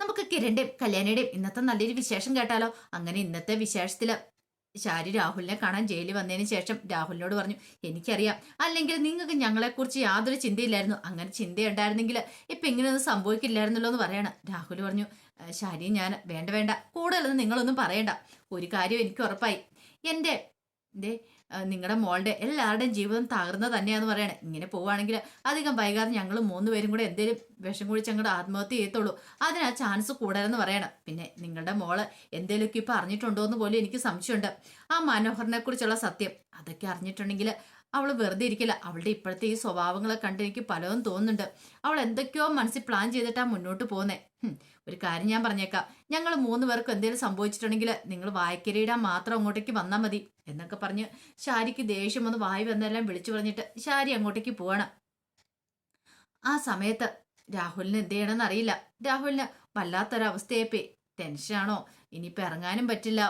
നമുക്ക് കിരണിന്റെയും കല്യാണിയുടെയും ഇന്നത്തെ നല്ലൊരു വിശേഷം കേട്ടാലോ? അങ്ങനെ ഇന്നത്തെ വിശേഷത്തില് ശാരി രാഹുലിനെ കാണാൻ ജയിലിൽ വന്നതിന് ശേഷം രാഹുലിനോട് പറഞ്ഞു, എനിക്കറിയാം, അല്ലെങ്കിൽ നിങ്ങൾക്ക് ഞങ്ങളെക്കുറിച്ച് യാതൊരു ചിന്തയില്ലായിരുന്നു. അങ്ങനെ ചിന്തയുണ്ടായിരുന്നെങ്കിൽ ഇപ്പൊ ഇങ്ങനെയൊന്നും സംഭവിക്കില്ലായിരുന്നല്ലോ എന്ന് പറയണം. രാഹുൽ പറഞ്ഞു, ശാരി ഞാൻ വേണ്ട വേണ്ട, കൂടുതലൊന്നും നിങ്ങളൊന്നും പറയണ്ട. ഒരു കാര്യം എനിക്ക് ഉറപ്പായി, എൻ്റെ ദേ നിങ്ങളുടെ മോളുടെ എല്ലാവരുടെയും ജീവിതം തകർന്ന തന്നെയാന്ന് പറയണേ. ഇങ്ങനെ പോവുകയാണെങ്കിൽ അധികം വൈകാതെ ഞങ്ങൾ മൂന്നുപേരും കൂടെ എന്തേലും വിഷം കുഴിച്ച് അങ്ങോട്ട് ആത്മഹത്യ ചെയ്യത്തുള്ളൂ. അതിനാ ചാൻസ് കൂടുതലെന്ന് പറയണം. പിന്നെ നിങ്ങളുടെ മോള് എന്തേലുമൊക്കെ ഇപ്പൊ അറിഞ്ഞിട്ടുണ്ടോ എന്ന് പോലും എനിക്ക് സംശയമുണ്ട്. ആ മനോഹറിനെ കുറിച്ചുള്ള സത്യം അതൊക്കെ അറിഞ്ഞിട്ടുണ്ടെങ്കിൽ അവൾ വെറുതെ ഇരിക്കില്ല. അവളുടെ ഇപ്പോഴത്തെ ഈ സ്വഭാവങ്ങളെ കണ്ട് എനിക്ക് പലതും തോന്നുന്നുണ്ട്. അവൾ എന്തൊക്കെയോ മനസ്സിൽ പ്ലാൻ ചെയ്തിട്ടാ മുന്നോട്ട് പോകുന്നേ. ഒരു കാര്യം ഞാൻ പറഞ്ഞേക്കാം, ഞങ്ങൾ മൂന്ന് പേർക്കും എന്തെങ്കിലും സംഭവിച്ചിട്ടുണ്ടെങ്കിൽ നിങ്ങൾ വായ്ക്കരിയിടാൻ മാത്രം അങ്ങോട്ടേക്ക് വന്നാൽ മതി എന്നൊക്കെ പറഞ്ഞ് ശാരിക്ക് ദേഷ്യം ഒന്ന് വായി വന്നെല്ലാം വിളിച്ചു പറഞ്ഞിട്ട് ശാരി അങ്ങോട്ടേക്ക് പോവാണ്. ആ സമയത്ത് രാഹുലിന് എന്ത് ചെയ്യണമെന്ന് അറിയില്ല. രാഹുലിന് വല്ലാത്തൊരവസ്ഥയായിപ്പോയി. ടെൻഷനാണോ, ഇനിയിപ്പോൾ ഇറങ്ങാനും പറ്റില്ല,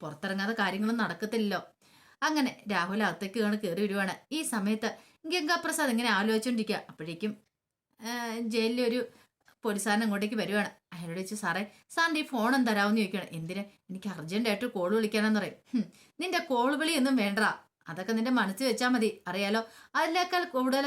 പുറത്തിറങ്ങാതെ കാര്യങ്ങളും നടക്കത്തില്ലല്ലോ. അങ്ങനെ രാഹുൽ അകത്തേക്ക് കയറി വരുവാണ്. ഈ സമയത്ത് ഗംഗാപ്രസാദ് ഇങ്ങനെ ആലോചിച്ചോണ്ടിരിക്കുക. അപ്പോഴേക്കും ജയിലിലൊരു പോലീസുകാരൻ അങ്ങോട്ടേക്ക് വരുവാണ്. അയാളോട് ചോദിച്ചു, സാറേ സാറിൻ്റെ ഈ ഫോൺ തരാമെന്ന് ചോദിക്കുകയാണ്. എന്തിന്? എനിക്ക് അർജന്റായിട്ട് കോൾ വിളിക്കാനെന്ന് പറയും. നിന്റെ കോൾ വിളിയൊന്നും വേണ്ട, അതൊക്കെ നിന്റെ മനസ്സിൽ വെച്ചാൽ മതി, അറിയാലോ. അതിനേക്കാൾ കൂടുതൽ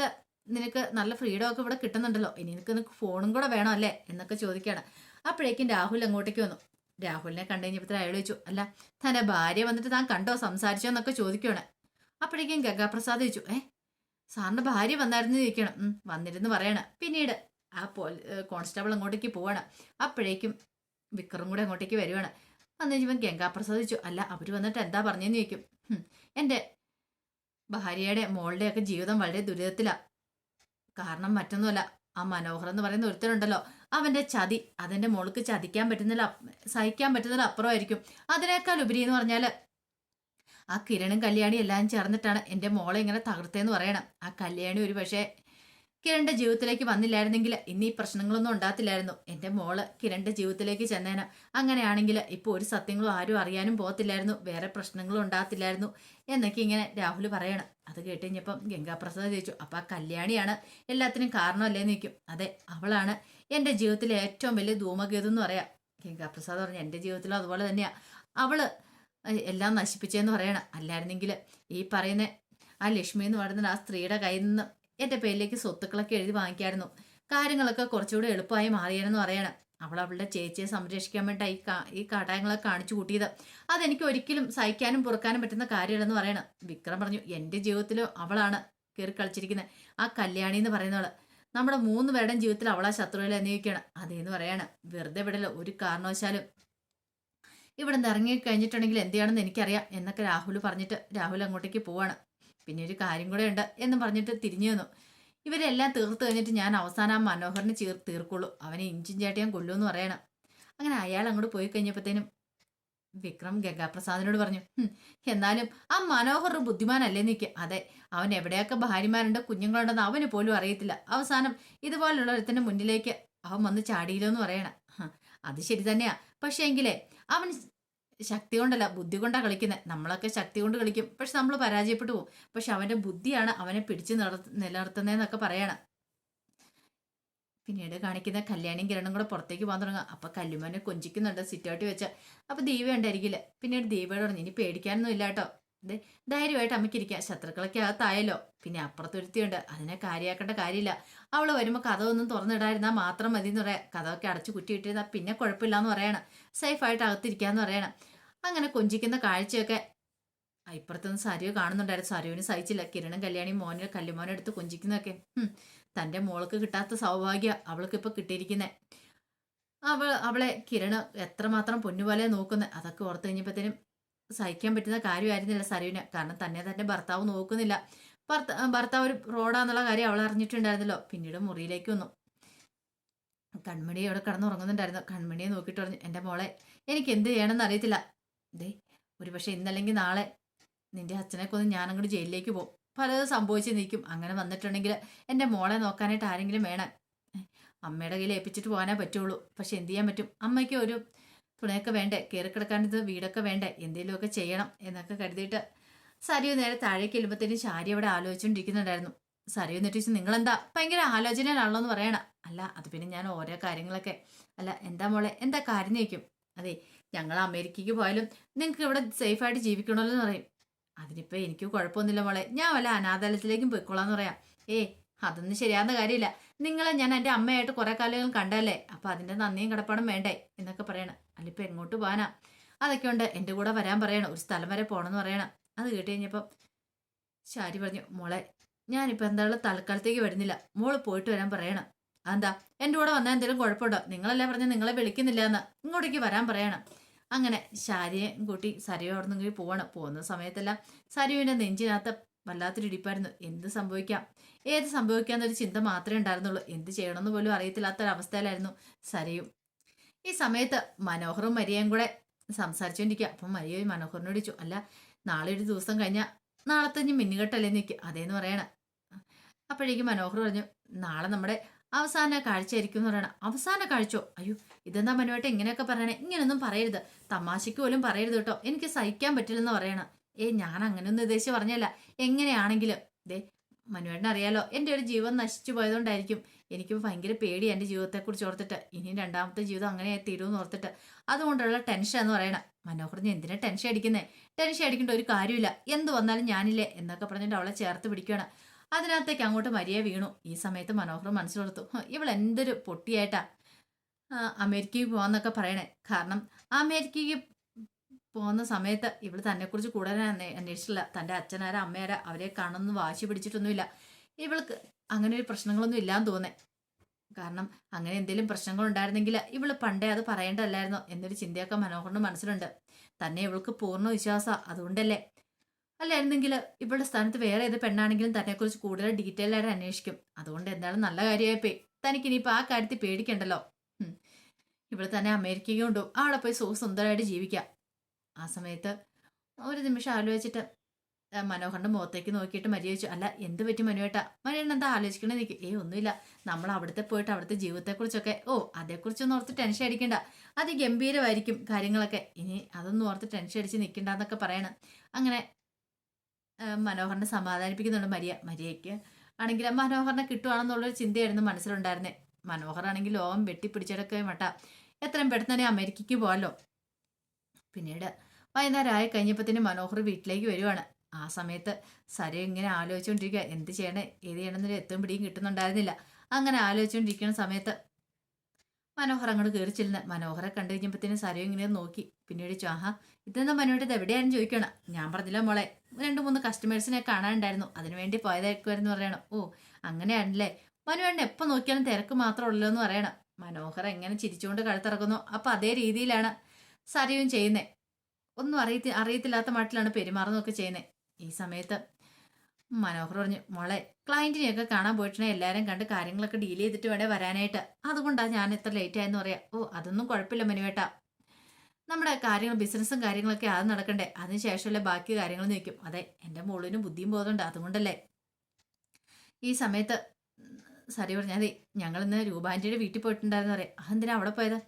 നിനക്ക് നല്ല ഫ്രീഡം ഒക്കെ ഇവിടെ കിട്ടുന്നുണ്ടല്ലോ, ഇനി നിനക്ക് ഫോണും കൂടെ വേണം അല്ലേ എന്നൊക്കെ ചോദിക്കുകയാണ്. അപ്പോഴേക്കും രാഹുൽ അങ്ങോട്ടേക്ക് വന്നു. രാഹുലിനെ കണ്ടു കഴിഞ്ഞപ്പോൾ അയാൾ ചോദിച്ചു, അല്ല തന്റെ ഭാര്യ വന്നിട്ട് താൻ കണ്ടോ, സംസാരിച്ചോ എന്നൊക്കെ ചോദിക്കുകയാണ്. അപ്പോഴേക്കും ഗംഗാപ്രസാദ് ചോദിച്ചു, സാറിന്റെ ഭാര്യ വന്നായിരുന്നു ചോദിക്കണം. വന്നിരുന്നു പറയണം. പിന്നീട് ആ കോൺസ്റ്റബിൾ അങ്ങോട്ടേക്ക് പോവാണ്. അപ്പോഴേക്കും വിക്രം കൂടെ അങ്ങോട്ടേക്ക് വരുവാണ്. വന്നു കഴിഞ്ഞപ്പോൾ ഗംഗാപ്രസാദ് ചോദിച്ചു, അല്ല അവർ വന്നിട്ട് എന്താ പറഞ്ഞെന്ന് ചോദിക്കും. എൻ്റെ ഭാര്യയുടെ മോളുടെ ഒക്കെ ജീവിതം വളരെ ദുരിതത്തിലാണ്. കാരണം മറ്റൊന്നുമല്ല, ആ മനോഹർ എന്ന് പറയുന്ന ഒരുത്തരുണ്ടല്ലോ, അവന്റെ ചതി അതെന്റെ മോൾക്ക് ചതിക്കാൻ പറ്റുന്നില്ല, സഹിക്കാൻ പറ്റുന്നില്ല അപ്പുറമായിരിക്കും. അതിനേക്കാൾ ഉപരി എന്ന് പറഞ്ഞാല് ആ കിരണും കല്യാണിയും എല്ലാം ചേർന്നിട്ടാണ് എൻ്റെ മോളെ ഇങ്ങനെ തകർത്തേന്ന് പറയണം. ആ കല്യാണി ഒരു പക്ഷേ കിരണിന്റെ ജീവിതത്തിലേക്ക് വന്നില്ലായിരുന്നെങ്കിൽ ഇന്ന് ഈ പ്രശ്നങ്ങളൊന്നും ഉണ്ടാകത്തില്ലായിരുന്നു. എൻ്റെ മോള് കിരണിന്റെ ജീവിതത്തിലേക്ക് ചെന്നേന. അങ്ങനെയാണെങ്കിൽ ഇപ്പോൾ ഒരു സത്യങ്ങളും ആരും അറിയാനും പോകത്തില്ലായിരുന്നു, വേറെ പ്രശ്നങ്ങളും ഉണ്ടാകത്തില്ലായിരുന്നു എന്നൊക്കെ ഇങ്ങനെ രാഹുൽ പറയണം. അത് കേട്ട് കഴിഞ്ഞപ്പം ഗംഗാപ്രസാദ് ചോദിച്ചു, അപ്പം ആ കല്യാണിയാണ് എല്ലാത്തിനും കാരണമല്ലേന്ന് ചോദിക്കും. അതെ, അവളാണ് എൻ്റെ ജീവിതത്തിലെ ഏറ്റവും വലിയ ധൂമകേതു എന്ന് പറയാം. ഗംഗാപ്രസാദ് പറഞ്ഞു, എൻ്റെ ജീവിതത്തിലും അതുപോലെ തന്നെയാ, അവള് എല്ലാം നശിപ്പിച്ചെന്ന് പറയണം. അല്ലായിരുന്നെങ്കിൽ ഈ പറയുന്ന ആ ലക്ഷ്മി എന്ന് പറയുന്ന ആ സ്ത്രീയുടെ കയ്യിൽ നിന്ന് എൻ്റെ പേരിലേക്ക് സ്വത്തുക്കളൊക്കെ എഴുതി വാങ്ങിക്കായിരുന്നു, കാര്യങ്ങളൊക്കെ കുറച്ചുകൂടി എളുപ്പമായി മാറിയെന്ന് പറയണം. അവൾ അവളുടെ ചേച്ചിയെ സംരക്ഷിക്കാൻ വേണ്ടി ഈ കാട്ടായങ്ങളൊക്കെ കാണിച്ചു കൂട്ടിയത് അതെനിക്ക് ഒരിക്കലും സഹിക്കാനും പൊറുക്കാനും പറ്റുന്ന കാര്യമല്ലെന്ന് പറയണം. വിക്രം പറഞ്ഞു, എൻ്റെ ജീവിതത്തിലും അവളാണ് കയറി കളിച്ചിരിക്കുന്നത്, ആ കല്യാണി എന്ന് പറയുന്നവള്. നമ്മുടെ മൂന്ന് പേരുടെയും ജീവിതത്തിൽ അവളാ ശത്രുവിൽ അന്വേഷിക്കണം. അതേന്ന് പറയണം. വെറുതെ വിടല്ലോ, ഒരു കാരണവശാലും ഇവിടെ നിന്ന് ഇറങ്ങി കഴിഞ്ഞിട്ടുണ്ടെങ്കിൽ എന്ത് ചെയ്യണമെന്ന് എനിക്കറിയാം എന്നൊക്കെ രാഹുൽ പറഞ്ഞിട്ട് രാഹുൽ അങ്ങോട്ടേക്ക് പോവാണ്. പിന്നെ ഒരു കാര്യം കൂടെ ഉണ്ട് എന്ന് പറഞ്ഞിട്ട് തിരിഞ്ഞു വന്നു. ഇവരെല്ലാം തീർത്ത് കഴിഞ്ഞിട്ട് ഞാൻ അവസാനം ആ മനോഹറിനെ തീർക്കുള്ളൂ, അവനെ ഇഞ്ചും ചാട്ടിയാൻ കൊല്ലുമെന്ന് പറയണം. അങ്ങനെ അയാൾ അങ്ങോട്ട് പോയി കഴിഞ്ഞപ്പോഴത്തേനും വിക്രം ഗംഗാപ്രസാദിനോട് പറഞ്ഞു, എന്നാലും ആ മനോഹർ ഒരു ബുദ്ധിമാനല്ലേ നിൽക്കുക. അതെ, അവൻ എവിടെയൊക്കെ ഭാര്യമാരുണ്ട് കുഞ്ഞുങ്ങളുണ്ടെന്ന് അവന് പോലും അറിയത്തില്ല. അവസാനം ഇതുപോലുള്ള ഒരുത്തിന്റെ മുന്നിലേക്ക് അവൻ വന്ന് ചാടിയില്ലോ എന്ന് പറയണം. അത് ശരി തന്നെയാ, പക്ഷേ എങ്കിലേ അവൻ ശക്തി കൊണ്ടല്ല ബുദ്ധി കൊണ്ടാണ് കളിക്കുന്നത്. നമ്മളൊക്കെ ശക്തി കൊണ്ട് കളിക്കും, പക്ഷെ നമ്മൾ പരാജയപ്പെട്ടു പോകും. പക്ഷെ അവന്റെ ബുദ്ധിയാണ് അവനെ പിടിച്ച് നിലനിർത്തുന്നതെന്നൊക്കെ പറയണം. പിന്നീട് കാണിക്കുന്ന കല്യാണിയും കിരണും കൂടെ പുറത്തേക്ക് പോകാൻ തുടങ്ങുക. അപ്പൊ കല്ലുമനെ കൊഞ്ചിക്കുന്നുണ്ട് സിറ്റൗട്ടി വെച്ച്. അപ്പൊ ദീപ ഉണ്ടായിരിക്കില്ല. പിന്നീട് ദീപയോട് പറഞ്ഞു, ഇനി പേടിക്കാനൊന്നും ഇല്ല കേട്ടോ, ധൈര്യമായിട്ട് അമ്മയ്ക്കിരിക്കാം, ശത്രുക്കളൊക്കെ അകത്തായല്ലോ. പിന്നെ അപ്പുറത്തൊരുത്തിയുണ്ട്, അതിനെ കാര്യമാക്കേണ്ട കാര്യമില്ല. അവള് വരുമ്പോൾ കഥ ഒന്നും തുറന്നിടായിരുന്നാൽ മാത്രം മതി എന്ന് പറയാം. കഥമൊക്കെ അടച്ചു കുറ്റിയിട്ടിരുന്നാൽ പിന്നെ കുഴപ്പമില്ല എന്ന് പറയണം. സേഫായിട്ട് അകത്തിരിക്കാന്ന് പറയണം. അങ്ങനെ കൊഞ്ചിക്കുന്ന കാഴ്ചയൊക്കെ ഇപ്പുറത്തുനിന്ന് സരു കാണുന്നുണ്ടായിരുന്നു. സരുവിന് സഹിച്ചില്ല. കിരണും കല്യാണിയും കല്ലുമോനെ എടുത്ത് കൊഞ്ചിക്കുന്നതൊക്കെ. തന്റെ മോൾക്ക് കിട്ടാത്ത സൗഭാഗ്യ അവൾക്ക് ഇപ്പൊ കിട്ടിയിരിക്കുന്നേ. അവളെ കിരണ് എത്രമാത്രം പൊന്നുപോലെ നോക്കുന്നത് അതൊക്കെ ഓർത്ത് കഴിഞ്ഞപ്പോഴത്തേനും സഹിക്കാൻ പറ്റുന്ന കാര്യമായിരുന്നില്ല സരുവിന്. കാരണം തന്റെ ഭർത്താവ് നോക്കുന്നില്ല. ഭർത്താവ് ഒരു റോഡാന്നുള്ള കാര്യം അവൾ അറിഞ്ഞിട്ടുണ്ടായിരുന്നല്ലോ. പിന്നീട് മുറിയിലേക്ക് വന്നു. കൺമണി അവിടെ കിടന്നുറങ്ങുന്നുണ്ടായിരുന്നു. കൺമണിയെ നോക്കിയിട്ട് പറഞ്ഞു, എൻ്റെ മോളെ എനിക്ക് എന്ത് ചെയ്യണമെന്ന് അറിയത്തില്ല. ഒരു പക്ഷെ ഇന്നല്ലെങ്കിൽ നാളെ നിന്റെ അച്ഛനെ കൊന്ന് ഞാനങ്ങോട്ട് ജയിലിലേക്ക് പോകും. പലതും സംഭവിച്ച് നിൽക്കും. അങ്ങനെ വന്നിട്ടുണ്ടെങ്കിൽ എൻ്റെ മോളെ നോക്കാനായിട്ട് ആരെങ്കിലും വേണം. അമ്മയുടെ കയ്യിൽ ഏൽപ്പിച്ചിട്ട് പോകാനേ പറ്റുള്ളൂ. പക്ഷെ എന്ത് ചെയ്യാൻ പറ്റും, അമ്മയ്ക്ക് ഒരു തുണയൊക്കെ വേണ്ടേ, കയറി കിടക്കാനത് വീടൊക്കെ വേണ്ടേ, എന്തെങ്കിലുമൊക്കെ ചെയ്യണം എന്നൊക്കെ കരുതിയിട്ട് സരിയു നേരെ താഴേക്ക് ചെല്ലുമ്പോഴത്തേനും ശാരി അവിടെ ആലോചിച്ചുകൊണ്ടിരിക്കുന്നുണ്ടായിരുന്നു. സരി എന്നിട്ട് ചോദിച്ചു, നിങ്ങളെന്താ ഭയങ്കര ആലോചനയിലാണല്ലോ എന്ന് പറയണം. അല്ല അത് പിന്നെ ഞാൻ ഓരോ കാര്യങ്ങളൊക്കെ. അല്ല എന്താ മോളെ എന്താ കാര്യം എന്ന് ചോദിക്കും. അതെ, ഞങ്ങൾ അമേരിക്കയ്ക്ക് പോയാലും നിങ്ങൾക്ക് ഇവിടെ സേഫായിട്ട് ജീവിക്കണമല്ലോ എന്ന് പറയും. അതിനിപ്പോ എനിക്ക് കുഴപ്പമൊന്നുമില്ല മോളെ, ഞാൻ വല്ല അനാഥാലയത്തിലേക്കും പോയിക്കോളാന്ന് പറയാം. ഏ അതൊന്നും ശരിയാവുന്ന കാര്യമില്ല. നിങ്ങളെ ഞാൻ എൻ്റെ അമ്മയായിട്ട് കുറെ കാലങ്ങൾ കണ്ടല്ലേ, അപ്പൊ അതിന്റെ നന്ദിയും കടപ്പാടും വേണ്ടേ എന്നൊക്കെ പറയണം. അല്ല ഇപ്പൊ എങ്ങോട്ട് പോകാനാ? അതൊക്കെ ഉണ്ട്, എൻ്റെ കൂടെ വരാൻ പറയണം, ഒരു സ്ഥലം വരെ പോകണമെന്ന് പറയണം. അത് കേട്ട് കഴിഞ്ഞപ്പം ശാരി പറഞ്ഞു, മോളെ ഞാനിപ്പോൾ എന്തായാലും തൽക്കാലത്തേക്ക് വരുന്നില്ല, മോള് പോയിട്ട് വരാൻ പറയണം. അതെന്താ എൻ്റെ കൂടെ വന്നാൽ എന്തെങ്കിലും കുഴപ്പമുണ്ടോ? നിങ്ങളല്ലേ പറഞ്ഞ നിങ്ങളെ വിളിക്കുന്നില്ല എന്ന്, ഇങ്ങോട്ടേക്ക് വരാൻ പറയണം. അങ്ങനെ ശാരിയെ കൂട്ടി സരിയോ അവിടെ നിന്ന് പോവാണ്. പോകുന്ന സമയത്തെല്ലാം സരിയുവിൻ്റെ നെഞ്ചിനകത്ത് വല്ലാത്തൊരു ഇടിപ്പായിരുന്നു. എന്ത് സംഭവിക്കാം, ഏത് സംഭവിക്കാന്നൊരു ചിന്ത മാത്രമേ ഉണ്ടായിരുന്നുള്ളൂ. എന്ത് ചെയ്യണമെന്ന് പോലും അറിയത്തില്ലാത്തൊരവസ്ഥയിലായിരുന്നു സരിയും. ഈ സമയത്ത് മനോഹറും മരിയയും കൂടെ സംസാരിച്ചുകൊണ്ടിരിക്കുക. അപ്പം മരിയ മനോഹറിനോട് ചോദിച്ചു, അല്ല നാളെ ഒരു ദിവസം കഴിഞ്ഞാൽ നാളത്തെ ഇനി മിന്നുകെട്ടല്ലേ നിൽക്കുക അതേന്ന് പറയണ. അപ്പോഴേക്കും മനോഹർ പറഞ്ഞു, നാളെ നമ്മുടെ അവസാന കാഴ്ചയായിരിക്കും എന്ന് പറയണം. അവസാന കാഴ്ചയോ? അയ്യോ ഇതെന്താ മനുവേട്ട ഇങ്ങനെയൊക്കെ പറയണേ, ഇങ്ങനെയൊന്നും പറയരുത്, തമാശയ്ക്ക് പോലും പറയരുത് കേട്ടോ, എനിക്ക് സഹിക്കാൻ പറ്റില്ലെന്ന് പറയണം. ഞാൻ അങ്ങനെയൊന്നും ഉദ്ദേശിച്ച് പറഞ്ഞല്ല, എങ്ങനെയാണെങ്കിലും ദേ മനുവേട്ടനെ അറിയാലോ, എൻ്റെ ഒരു ജീവൻ നശിച്ചു പോയതുകൊണ്ടായിരിക്കും എനിക്ക് ഭയങ്കര പേടി എൻ്റെ ജീവിതത്തെക്കുറിച്ച് ഓർത്തിട്ട്, ഇനി രണ്ടാമത്തെ ജീവിതം അങ്ങനെ തീരുമെന്ന് ഓർത്തിട്ട്, അതുകൊണ്ടുള്ള ടെൻഷൻ എന്ന് പറയണം. മനോഹർ എന്തിനാ ടെൻഷൻ അടിക്കുന്നേ? ടെൻഷൻ അടിക്കേണ്ട ഒരു കാര്യമില്ല, എന്ത് വന്നാലും ഞാനില്ലേ എന്നൊക്കെ പറഞ്ഞിട്ട് അവളെ ചേർത്ത് പിടിക്കുകയാണ്. അതിനകത്തേക്ക് അങ്ങോട്ട് മരിയ വീണു. ഈ സമയത്ത് മനോഹർ മനസ്സിലോർത്തു, ഇവൾ എന്തൊരു പൊട്ടിയായിട്ടാ അമേരിക്കയിൽ പോകാന്നൊക്കെ പറയണേ. കാരണം അമേരിക്കയ്ക്ക് പോകുന്ന സമയത്ത് ഇവൾ തന്നെക്കുറിച്ച് കൂടുതൽ അന്വേഷിച്ചില്ല. തൻ്റെ അച്ഛനാരാ അമ്മയാരാ അവരെ കാണുമെന്ന് വാശി പിടിച്ചിട്ടൊന്നുമില്ല. ഇവൾക്ക് അങ്ങനെ ഒരു പ്രശ്നങ്ങളൊന്നും ഇല്ലാന്ന് തോന്നേ. കാരണം അങ്ങനെ എന്തെങ്കിലും പ്രശ്നങ്ങൾ ഉണ്ടായിരുന്നെങ്കിൽ ഇവള് പണ്ടേ അത് പറയേണ്ടതല്ലായിരുന്നോ എന്നൊരു ചിന്തയൊക്കെ മനോഹറിന്റെ മനസ്സിലുണ്ട്. തന്നെ ഇവൾക്ക് പൂർണ്ണ വിശ്വാസമാണ്, അതുകൊണ്ടല്ലേ. അല്ലായിരുന്നെങ്കിൽ ഇവളുടെ സ്ഥാനത്ത് വേറെ ഏത് പെണ്ണാണെങ്കിലും തന്നെക്കുറിച്ച് കൂടുതൽ ഡീറ്റെയിൽ ആയിട്ട് അന്വേഷിക്കും. അതുകൊണ്ട് എന്തായാലും നല്ല കാര്യമായിപ്പോയി. തനിക്കിനിയിപ്പോൾ ആ കാര്യത്തിൽ പേടിക്കണ്ടല്ലോ. ഇവിടെ തന്നെ അമേരിക്കയ്ക്ക് കൊണ്ടുപോകും, അവിടെ പോയി സുന്ദരമായിട്ട് ജീവിക്കാം. ആ സമയത്ത് ഒരു നിമിഷം ആലോചിച്ചിട്ട് മനോഹറിന്റെ മുഖത്തേക്ക് നോക്കിയിട്ട് മരിയ ചോദിച്ചു, അല്ല എന്ത് പറ്റി മനുവേട്ടാ? മനുവേട്ടൻ എന്താ ആലോചിക്കണേ നിൽക്കും? ഒന്നുമില്ല, നമ്മൾ അവിടുത്തെ പോയിട്ട് അവിടുത്തെ ജീവിതത്തെക്കുറിച്ചൊക്കെ അതേക്കുറിച്ചൊന്നും ഓർത്ത് ടെൻഷൻ അടിക്കണ്ട, അതിഗംഭീരമായിരിക്കും കാര്യങ്ങളൊക്കെ, ഇനി അതൊന്നും ഓർത്ത് ടെൻഷൻ അടിച്ച് നിൽക്കണ്ടെന്നൊക്കെ പറയണം. അങ്ങനെ മനോഹറിനെ സമാധാനിപ്പിക്കുന്നുണ്ട് മരിയയ്ക്ക് ആണെങ്കിൽ മനോഹറിനെ കിട്ടുവാണെന്നുള്ളൊരു ചിന്തയായിരുന്നു മനസ്സിലുണ്ടായിരുന്നേ. മനോഹറാണെങ്കിൽ ലോകം വെട്ടിപ്പിടിച്ചെടുക്കുകയും മട്ട എത്രയും പെട്ടെന്ന് തന്നെ അമേരിക്കയ്ക്ക് പോകാമല്ലോ. പിന്നീട് വൈകുന്നേരം ആയി കഴിഞ്ഞപ്പോഴത്തേനും മനോഹർ വീട്ടിലേക്ക് വരുവാണ്. ആ സമയത്ത് സരി ഇങ്ങനെ ആലോചിച്ചുകൊണ്ടിരിക്കുക, എന്ത് ചെയ്യണേ ഏത് ചെയ്യണമെന്നൊരു എത്തും പിടിയും കിട്ടുന്നുണ്ടായിരുന്നില്ല. അങ്ങനെ ആലോചിച്ചുകൊണ്ടിരിക്കുന്ന സമയത്ത് മനോഹർ അങ്ങോട്ട് കയറി ചെല്ലുന്നത്. മനോഹറെ കണ്ടു കഴിഞ്ഞപ്പോഴത്തേനും സരി ഇങ്ങനെ നോക്കി. പിന്നീട് ആഹാ ഇതെന്താ മനുവേട്ടത് എവിടെയായിരുന്നു ചോദിക്കണം. ഞാൻ പറഞ്ഞില്ല മോളെ, 2-3 കസ്റ്റമേഴ്സിനെ കാണാനുണ്ടായിരുന്നു, അതിനുവേണ്ടി പോയതായിരിക്കുമായിരുന്നു പറയണം. ഓ അങ്ങനെയാണല്ലേ, മനുവേട്ടൻ എപ്പോൾ നോക്കിയാലും തിരക്ക് മാത്രമുള്ളൂ എന്ന് പറയണം. മനോഹർ എങ്ങനെ ചിരിച്ചുകൊണ്ട് കഴുത്തിറക്കുന്നു. അപ്പം അതേ രീതിയിലാണ് സരിയും ചെയ്യുന്നത്. ഒന്നും അറിയത്തില്ലാത്ത മട്ടിലാണ് പെരുമാറുന്നതൊക്കെ ചെയ്യുന്നത്. ഈ സമയത്ത് മനോഹർ പറഞ്ഞു, മോളെ ക്ലയന്റിനെയൊക്കെ കാണാൻ പോയിട്ടുണ്ടെങ്കിൽ എല്ലാവരും കണ്ട് കാര്യങ്ങളൊക്കെ ഡീൽ ചെയ്തിട്ട് വേണേ വരാനായിട്ട്, അതുകൊണ്ടാണ് ഞാൻ ഇത്ര ലേറ്റ് ആയെന്ന് പറയാം. ഓ അതൊന്നും കുഴപ്പമില്ല മനുവേട്ട, നമ്മുടെ കാര്യങ്ങൾ ബിസിനസ്സും കാര്യങ്ങളൊക്കെ അത് നടക്കണ്ടേ, അതിന് ശേഷമല്ലേ ബാക്കി കാര്യങ്ങൾ നിൽക്കും. അതെ എൻ്റെ മോളിനും ബുദ്ധിയും ബോധമുണ്ട്, അതുകൊണ്ടല്ലേ. ഈ സമയത്ത് സരി പറഞ്ഞു, അതെ ഞങ്ങൾ ഇന്ന് രൂപാൻ്റിയുടെ വീട്ടിൽ പോയിട്ടുണ്ടായിരുന്നു പറയാം. അതെന്തിനാ അവിടെ പോയത്?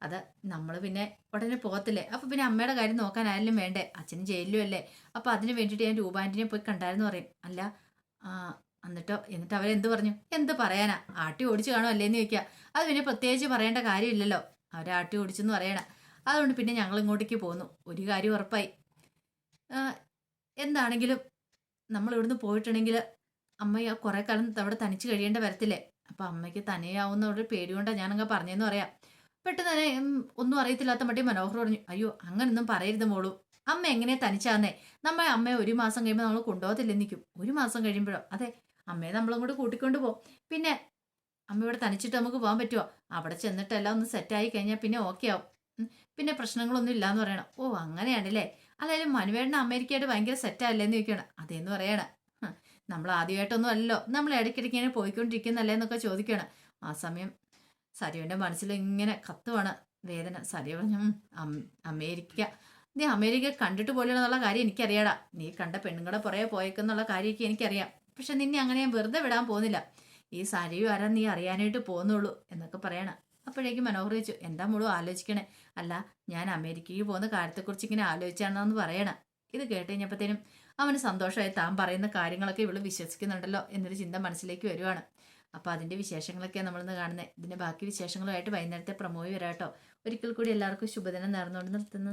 അത് നമ്മൾ പിന്നെ ഉടനെ പോകത്തില്ലേ, അപ്പൊ പിന്നെ അമ്മയുടെ കാര്യം നോക്കാൻ ആരെങ്കിലും വേണ്ടേ, അച്ഛനും ജയിലിലും അല്ലേ, അപ്പൊ അതിന് വേണ്ടിയിട്ട് ഞാൻ രൂപാൻ്റിനെ പോയി കണ്ടായിരുന്നു പറയും. അല്ല എന്നിട്ട് അവരെന്ത് പറഞ്ഞു? എന്ത് പറയാനാ, ആട്ടി ഓടിച്ചു കാണും അല്ലേന്ന് ചോദിക്കുക. അത് പിന്നെ പ്രത്യേകിച്ച് പറയേണ്ട കാര്യമില്ലല്ലോ, അവരെ ആട്ടി ഓടിച്ചെന്ന് പറയണ. അതുകൊണ്ട് പിന്നെ ഞങ്ങൾ ഇങ്ങോട്ടേക്ക് പോന്നു. ഒരു കാര്യം ഉറപ്പായി, എന്താണെങ്കിലും നമ്മൾ ഇവിടുന്ന് പോയിട്ടുണ്ടെങ്കിൽ അമ്മ കുറെ കാലം അവിടെ തനിച്ച് കഴിയേണ്ട വരത്തില്ലേ, അപ്പൊ അമ്മയ്ക്ക് തനിയാവുന്ന ഒരു പേടി കൊണ്ടാണ് ഞാനങ്ങ് പറഞ്ഞെന്ന് പറയാം. പെട്ടെന്ന് തന്നെ ഒന്നും അറിയത്തില്ലാത്ത മട്ടി മനോഹർ പറഞ്ഞു, അയ്യോ അങ്ങനൊന്നും പറയരുത് മോളൂ, അമ്മ എങ്ങനെ തനിച്ചാന്നേ, അമ്മയെ 1 മാസം കഴിയുമ്പോൾ നമ്മൾ കൊണ്ടുപോകത്തില്ലേ നിൽക്കും. 1 മാസം കഴിയുമ്പോഴോ? അതെ, അമ്മയെ നമ്മളും കൂടെ കൂട്ടിക്കൊണ്ട് പോകും. പിന്നെ അമ്മ ഇവിടെ തനിച്ചിട്ട് നമുക്ക് പോകാൻ പറ്റുമോ? അവിടെ ചെന്നിട്ട് എല്ലാം ഒന്ന് സെറ്റായി കഴിഞ്ഞാൽ പിന്നെ ഓക്കെ ആവും, പിന്നെ പ്രശ്നങ്ങളൊന്നും ഇല്ലാന്ന് പറയണം. ഓ അങ്ങനെയാണല്ലേ, അല്ലായാലും മനുവേട്ടൻ അമേരിക്കയായിട്ട് ഭയങ്കര സെറ്റല്ലേന്ന് ചോദിക്കണം. അതേന്ന് പറയണം. നമ്മൾ ആദ്യമായിട്ടൊന്നും അല്ലല്ലോ, നമ്മൾ ഇടയ്ക്കിടയ്ക്ക് ഇങ്ങനെ പോയിക്കൊണ്ടിരിക്കുന്നല്ലേ എന്നൊക്കെ ചോദിക്കണം. ആ സമയം സരിയുടെ മനസ്സിൽ ഇങ്ങനെ കത്തുവാണ് വേദന. സരി പറഞ്ഞു, അമേരിക്ക, നീ അമേരിക്ക കണ്ടിട്ട് പോലെയുള്ള കാര്യം എനിക്കറിയാടാ, നീ കണ്ട പെണ്ണുങ്ങളുടെ പുറകെ പോയേക്കെന്നുള്ള കാര്യമൊക്കെ എനിക്കറിയാം, പക്ഷെ നിന്നെ അങ്ങനെ ഞാൻ വെറുതെ വിടാൻ പോകുന്നില്ല, ഈ സരിയും ആരാ നീ അറിയാനായിട്ട് പോകുന്നുള്ളൂ എന്നൊക്കെ പറയണം. അപ്പോഴേക്കും മനോഹർ ചോദിച്ചു, എന്താ മോളും ആലോചിക്കണേ? അല്ല ഞാൻ അമേരിക്കയ്ക്ക് പോകുന്ന കാര്യത്തെക്കുറിച്ച് ഇങ്ങനെ ആലോചിച്ചാണെന്ന് പറയണം. ഇത് കേട്ട് കഴിഞ്ഞപ്പോഴത്തേനും അവന് സന്തോഷമായി താൻ പറയുന്ന കാര്യങ്ങളൊക്കെ ഇവള് വിശ്വസിക്കുന്നുണ്ടല്ലോ എന്നൊരു ചിന്ത മനസ്സിലേക്ക് വരുവാണ്. അപ്പോൾ അതിൻ്റെ വിശേഷങ്ങളൊക്കെയാണ് നമ്മളിന്ന് കാണുന്നത്. ഇതിൻ്റെ ബാക്കി വിശേഷങ്ങളുമായിട്ട് വൈകുന്നേരത്തെ പ്രമോയി വരാട്ടോ. ഒരിക്കൽ കൂടി എല്ലാവർക്കും ശുഭദിനം നേർന്നുകൊണ്ട് നിർത്തുന്നു.